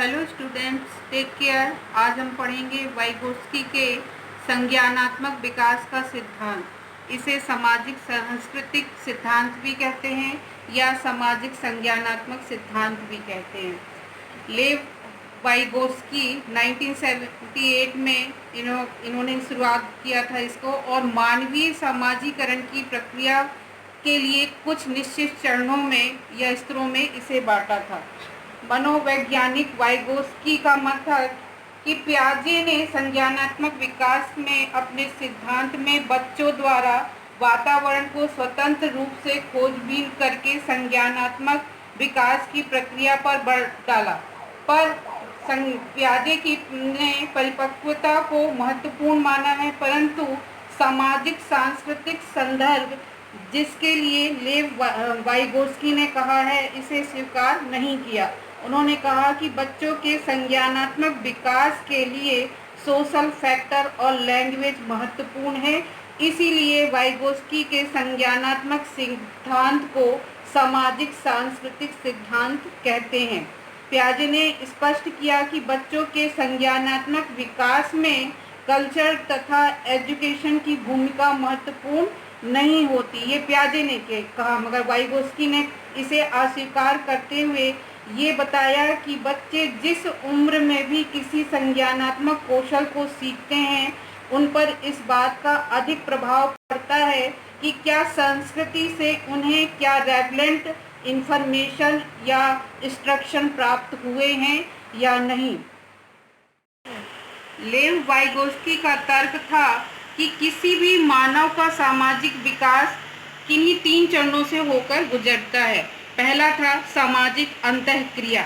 Hello students, take care. आज हम पढ़ेंगे वाइगोत्स्की के संज्ञानात्मक विकास का सिद्धांत। इसे सामाजिक सांस्कृतिक सिद्धांत भी कहते हैं या सामाजिक संज्ञानात्मक सिद्धांत भी कहते हैं। लेव वाइगोत्स्की 1978 में इन्होंने शुरुआत किया था इसको, और मानवीय समाजीकरण की प्रक्रिया के लिए कुछ निश्चित चरणों में या स्तरों में इसे बांटा था। मनोवैज्ञानिक वाइगोत्स्की का मत था कि पियाजे ने संज्ञानात्मक विकास में अपने सिद्धांत में बच्चों द्वारा वातावरण को स्वतंत्र रूप से खोजबीन करके संज्ञानात्मक विकास की प्रक्रिया पर बल डाला, पर पियाजे की ने परिपक्वता को महत्वपूर्ण माना है, परंतु सामाजिक सांस्कृतिक संदर्भ जिसके लिए लेव वाइगोत्स्की ने कहा है, इसे स्वीकार नहीं किया। उन्होंने कहा कि बच्चों के संज्ञानात्मक विकास के लिए सोशल फैक्टर और लैंग्वेज महत्वपूर्ण है, इसीलिए वाइगोत्स्की के संज्ञानात्मक सिद्धांत को सामाजिक सांस्कृतिक सिद्धांत कहते हैं। पियाजे ने स्पष्ट किया कि बच्चों के संज्ञानात्मक विकास में कल्चर तथा एजुकेशन की भूमिका महत्वपूर्ण नहीं होती, ये पियाजे ने कहा, मगर वाइगोत्स्की ने इसे अस्वीकार करते हुए ये बताया कि बच्चे जिस उम्र में भी किसी संज्ञानात्मक कौशल को सीखते हैं, उन पर इस बात का अधिक प्रभाव पड़ता है कि क्या संस्कृति से उन्हें क्या रेलेवेंट इंफॉर्मेशन या इंस्ट्रक्शन प्राप्त हुए हैं या नहीं। लेव वाइगोत्स्की का तर्क था कि किसी भी मानव का सामाजिक विकास किन्हीं 3 चरणों से होकर गुजरता है। पहला था सामाजिक अंतःक्रिया।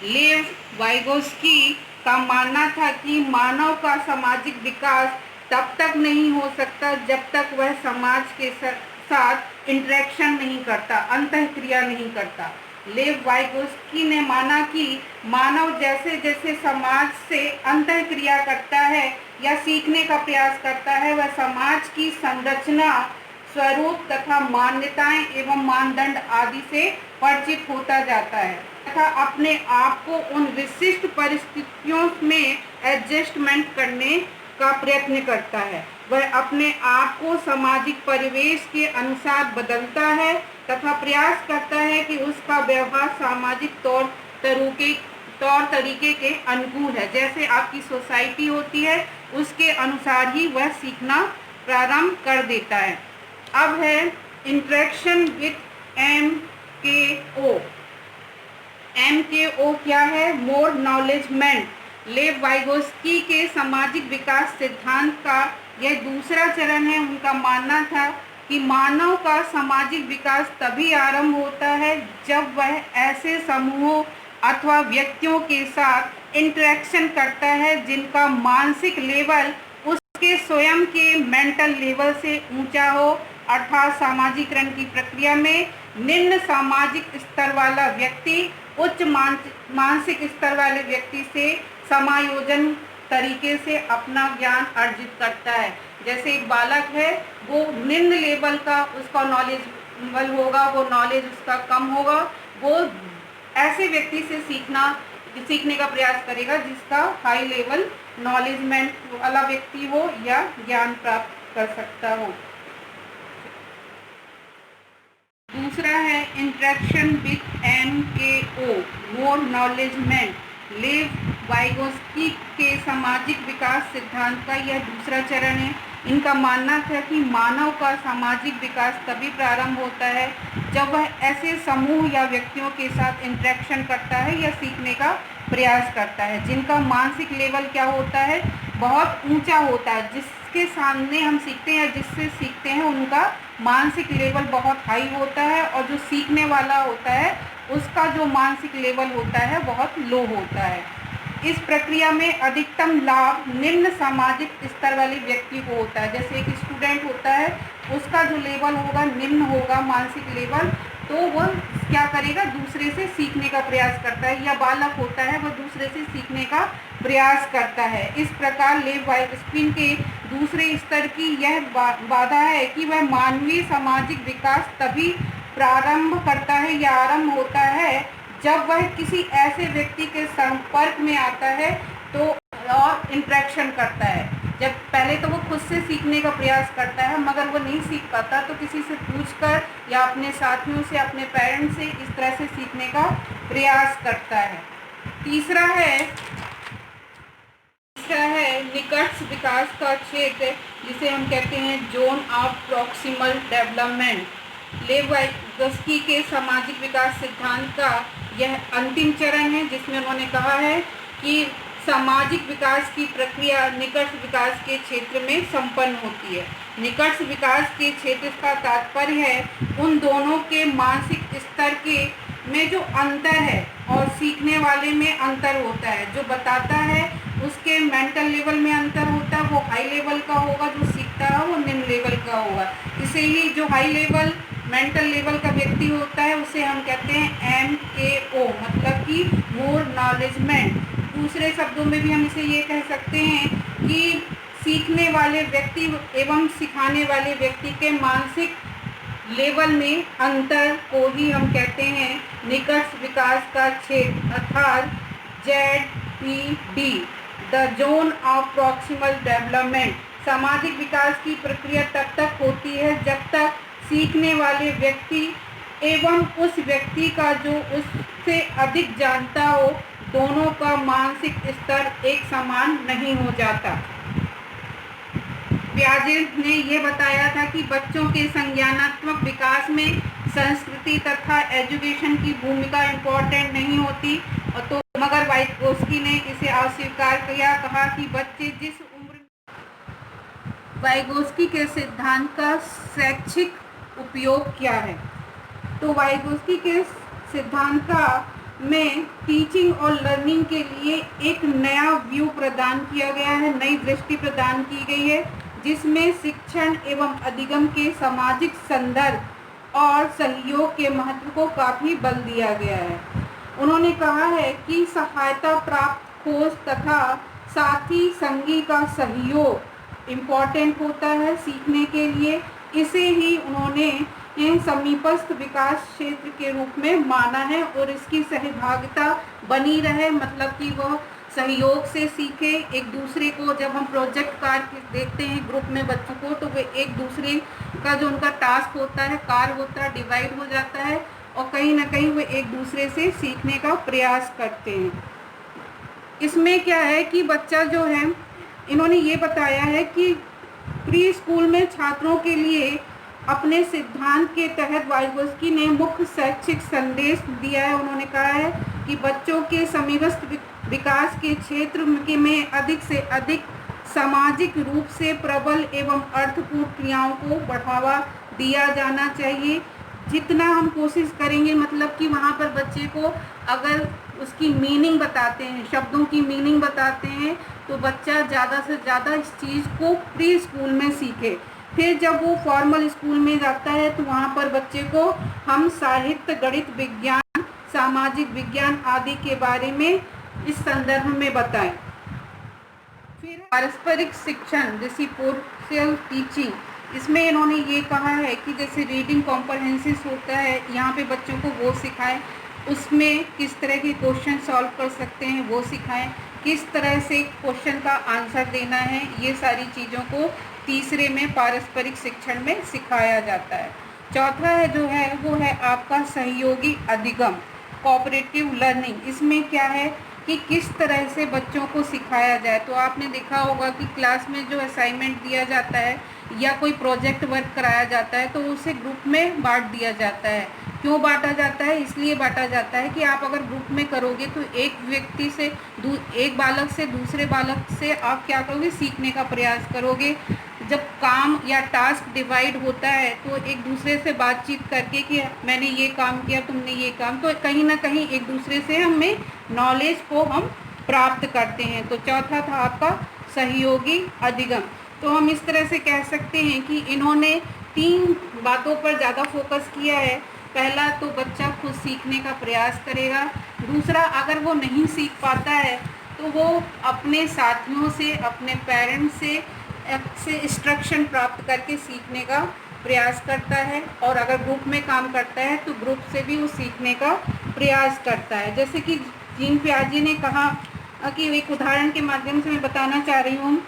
लेव वाइगोत्स्की का मानना था कि मानव का सामाजिक विकास तब तक नहीं हो सकता जब तक वह समाज के साथ इंटरेक्शन नहीं करता, अंतःक्रिया नहीं करता। लेव वाइगोत्स्की ने माना कि मानव जैसे जैसे समाज से अंतःक्रिया करता है या सीखने का प्रयास करता है, वह समाज की संरचना, स्वरूप तथा मान्यताएं एवं मानदंड आदि से परिचित होता जाता है तथा अपने आप को उन विशिष्ट परिस्थितियों में एडजस्टमेंट करने का प्रयत्न करता है। वह अपने आप को सामाजिक परिवेश के अनुसार बदलता है तथा प्रयास करता है कि उसका व्यवहार सामाजिक तौर तरीके के अनुकूल है। जैसे आपकी सोसाइटी होती है, उसके अनुसार ही वह सीखना प्रारंभ कर देता है। अब है इंटरेक्शन विथ MKO। MKO क्या है? मोर नॉलेजमेंट। लेव वाइगोत्स्की के सामाजिक विकास सिद्धांत का यह दूसरा चरण है। उनका मानना था कि मानव का सामाजिक विकास तभी आरंभ होता है जब वह ऐसे समूहों अथवा व्यक्तियों के साथ इंटरेक्शन करता है जिनका मानसिक लेवल उसके स्वयं के मेंटल लेवल से ऊंचा हो, अर्थात सामाजिकरण की प्रक्रिया में निम्न सामाजिक स्तर वाला व्यक्ति उच्च मानसिक स्तर वाले व्यक्ति से समायोजन तरीके से अपना ज्ञान अर्जित करता है। जैसे एक बालक है, वो निम्न लेवल का उसका नॉलेज लेवल होगा, वो नॉलेज उसका कम होगा, वो ऐसे व्यक्ति से सीखने का प्रयास करेगा जिसका हाई लेवल नॉलेजमेंट वाला व्यक्ति हो या ज्ञान प्राप्त कर सकता हो। दूसरा है interaction with MKO, more acknowledgement. लेव वाइगोत्स्की के सामाजिक विकास सिद्धांत का यह दूसरा चरण है। इनका मानना था कि मानव का सामाजिक विकास तभी प्रारंभ होता है जब वह ऐसे समूह या व्यक्तियों के साथ इंटरेक्शन करता है या सीखने का प्रयास करता है जिनका मानसिक लेवल क्या होता है, बहुत ऊंचा होता है। जिसके सामने हम सीखते हैं, जिससे सीखते हैं, उनका मानसिक लेवल बहुत हाई होता है, और जो सीखने वाला होता है उसका जो मानसिक लेवल होता है बहुत लो होता है। इस प्रक्रिया में अधिकतम लाभ निम्न सामाजिक स्तर वाले व्यक्ति को होता है। जैसे एक स्टूडेंट होता है, उसका जो लेवल होगा निम्न होगा मानसिक लेवल, तो वह क्या करेगा, दूसरे से सीखने का प्रयास करता है। या बालक होता है, वह दूसरे से सीखने का प्रयास करता है। इस प्रकार लेव वाइगोत्स्की के दूसरे स्तर की यह बाधा है कि वह मानवीय सामाजिक विकास तभी प्रारंभ करता है या आरंभ होता है जब वह किसी ऐसे व्यक्ति के संपर्क में आता है तो और इंटरेक्शन करता है। जब पहले तो वो खुद से सीखने का प्रयास करता है, मगर वो नहीं सीख पाता तो किसी से पूछकर या अपने साथियों से, अपने पेरेंट्स से इस तरह से सीखने का प्रयास करता है। तीसरा है निकट विकास का क्षेत्र, जिसे हम कहते हैं जोन ऑफ प्रॉक्सिमल डेवलपमेंट। लेव वाइगोत्स्की के सामाजिक विकास सिद्धांत का यह अंतिम चरण है, जिसमें उन्होंने कहा है कि सामाजिक विकास की प्रक्रिया निकट विकास के क्षेत्र में संपन्न होती है। निकट विकास के क्षेत्र का तात्पर्य है उन दोनों के मानसिक स्तर के में जो अंतर है और सीखने वाले में अंतर होता है। जो बताता है उसके मेंटल लेवल में अंतर होता है, वो हाई लेवल का होगा, जो सीखता है वो निम्न लेवल का होगा। इसे ही जो हाई लेवल मेंटल लेवल का व्यक्ति होता है उसे हम कहते हैं MAO, मतलब कि मोर नॉलेजमेंट। दूसरे शब्दों में भी हम इसे ये कह सकते हैं कि सीखने वाले व्यक्ति एवं सिखाने वाले व्यक्ति के मानसिक लेवल में अंतर को ही हम कहते हैं निकट विकास का क्षेत्र, अर्थात ZPD, the zone of proximal development. सामाजिक विकास की प्रक्रिया तब तक होती है जब तक सीखने वाले व्यक्ति एवं उस व्यक्ति का जो उससे अधिक जानता हो, दोनों का मानसिक स्तर एक समान नहीं हो जाता। पियाजे ने यह बताया था कि बच्चों के संज्ञानात्मक विकास में संस्कृति तथा एजुकेशन की भूमिका इम्पोर्टेंट नहीं होती, और तो मगर वाइगोत्स्की ने इसे अस्वीकार किया, कहा कि बच्चे जिस उम्र। वाइगोत्स्की के सिद्धांत का शैक्षिक उपयोग क्या है? तो वाइगोत्स्की के सिद्धांत का में टीचिंग और लर्निंग के लिए एक नया व्यू प्रदान किया गया है, नई दृष्टि प्रदान की गई है, जिसमें शिक्षण एवं अधिगम के सामाजिक संदर्भ और सहयोग के महत्व को काफ़ी बल दिया गया है। उन्होंने कहा है कि सहायता प्राप्त खोज तथा साथी संगी का सहयोग इम्पॉर्टेंट होता है सीखने के लिए। इसे ही उन्होंने समीपस्थ विकास क्षेत्र के रूप में माना है और इसकी सहभागिता बनी रहे, मतलब कि वह सहयोग से सीखे एक दूसरे को। जब हम प्रोजेक्ट कार्य देखते हैं ग्रुप में बच्चों को, तो वे एक दूसरे का जो उनका टास्क होता है, कार्य होता है, डिवाइड हो जाता है और कहीं ना कहीं वे एक दूसरे से सीखने का प्रयास करते हैं। इसमें क्या है कि बच्चा जो है, इन्होंने ये बताया है कि प्री स्कूल में छात्रों के लिए अपने सिद्धांत के तहत वाइगोत्स्की ने मुख्य शैक्षिक संदेश दिया है। उन्होंने कहा है कि बच्चों के समीपस्थ विकास के क्षेत्र में अधिक से अधिक सामाजिक रूप से प्रबल एवं अर्थपूर्ण क्रियाओं को बढ़ावा दिया जाना चाहिए। जितना हम कोशिश करेंगे, मतलब कि वहाँ पर बच्चे को अगर उसकी मीनिंग बताते हैं, शब्दों की मीनिंग बताते हैं, तो बच्चा ज़्यादा से ज़्यादा इस चीज़ को प्री स्कूल में सीखे। फिर जब वो फॉर्मल स्कूल में जाता है तो वहाँ पर बच्चे को हम साहित्य, गणित, विज्ञान, सामाजिक विज्ञान आदि के बारे में इस संदर्भ में बताएं। फिर पारस्परिक शिक्षण, रेसिप्रोकल टीचिंग, इसमें इन्होंने ये कहा है कि जैसे रीडिंग कॉम्प्रहेंसिव होता है, यहाँ पे बच्चों को वो सिखाएं, उसमें किस तरह के क्वेश्चन सॉल्व कर सकते हैं वो सिखाएं, किस तरह से क्वेश्चन का आंसर देना है, ये सारी चीज़ों को तीसरे में पारस्परिक शिक्षण में सिखाया जाता है। चौथा है जो है वो है आपका सहयोगी अधिगम, कोऑपरेटिव लर्निंग। इसमें क्या है कि किस तरह से बच्चों को सिखाया जाए। तो आपने देखा होगा कि क्लास में जो असाइनमेंट दिया जाता है या कोई प्रोजेक्ट वर्क कराया जाता है तो उसे ग्रुप में बांट दिया जाता है। क्यों बांटा जाता है? इसलिए बांटा जाता है कि आप अगर ग्रुप में करोगे तो एक व्यक्ति से एक बालक से दूसरे बालक से आप क्या करोगे, सीखने का प्रयास करोगे। जब काम या टास्क डिवाइड होता है तो एक दूसरे से बातचीत करके कि मैंने ये काम किया, तुमने ये काम, तो कहीं ना कहीं एक दूसरे से हमें नॉलेज को हम प्राप्त करते हैं। तो चौथा था आपका सहयोगी अधिगम। तो हम इस तरह से कह सकते हैं कि इन्होंने 3 बातों पर ज़्यादा फोकस किया है। पहला तो बच्चा खुद सीखने का प्रयास करेगा। दूसरा, अगर वो नहीं सीख पाता है तो वो अपने साथियों से, अपने पेरेंट्स से इंस्ट्रक्शन प्राप्त करके सीखने का प्रयास करता है। और अगर ग्रुप में काम करता है तो ग्रुप से भी वो सीखने का प्रयास करता है। जैसे कि जीन पियाजे ने कहा कि एक उदाहरण के माध्यम से मैं बताना चाह रही हूँ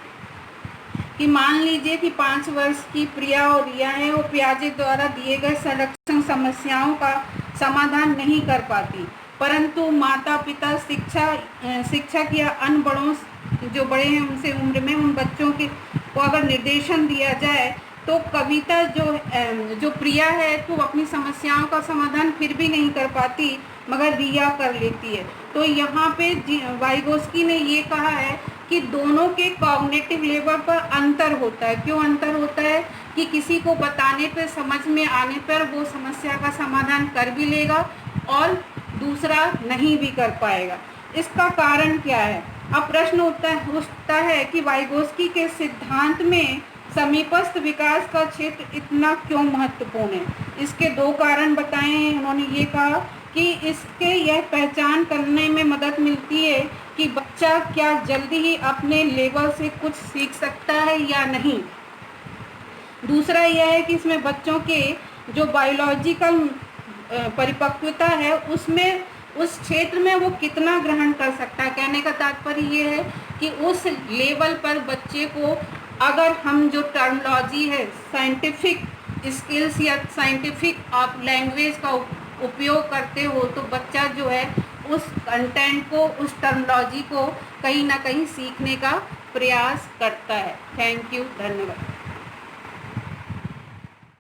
कि मान लीजिए कि 5 वर्ष की प्रिया और रिया है, वो पियाजे द्वारा दिए गए संरक्षण समस्याओं का समाधान नहीं कर पाती, परंतु माता पिता, शिक्षक या अन्य बड़ों जो बड़े हैं उनसे उम्र में उन बच्चों के को अगर निर्देशन दिया जाए तो कविता जो प्रिया है तो अपनी समस्याओं का समाधान फिर भी नहीं कर पाती, मगर रिया कर लेती है। तो यहाँ पे वाइगोस्की ने ये कहा है कि दोनों के कॉग्निटिव लेवल पर अंतर होता है। क्यों अंतर होता है? कि किसी को बताने पर, समझ में आने पर वो समस्या का समाधान कर भी लेगा और दूसरा नहीं भी कर पाएगा। इसका कारण क्या है? अब प्रश्न उठता है कि वाइगोस्की के सिद्धांत में समीपस्थ विकास का क्षेत्र इतना क्यों महत्वपूर्ण है? इसके 2 कारण बताए हैं। उन्होंने ये कहा कि इसके यह पहचान करने में मदद मिलती है कि बच्चा क्या जल्दी ही अपने लेवल से कुछ सीख सकता है या नहीं। दूसरा यह है कि इसमें बच्चों के जो बायोलॉजिकल परिपक्वता है उसमें, उस क्षेत्र में वो कितना ग्रहण कर सकता है। कहने का तात्पर्य ये है कि उस लेवल पर बच्चे को अगर हम जो टर्मिनोलॉजी है, साइंटिफिक स्किल्स या साइंटिफिक आप लैंग्वेज का उपयोग करते हो तो बच्चा जो है उस कंटेंट को, उस टर्मिनोलॉजी को कहीं ना कहीं सीखने का प्रयास करता है। थैंक यू, धन्यवाद।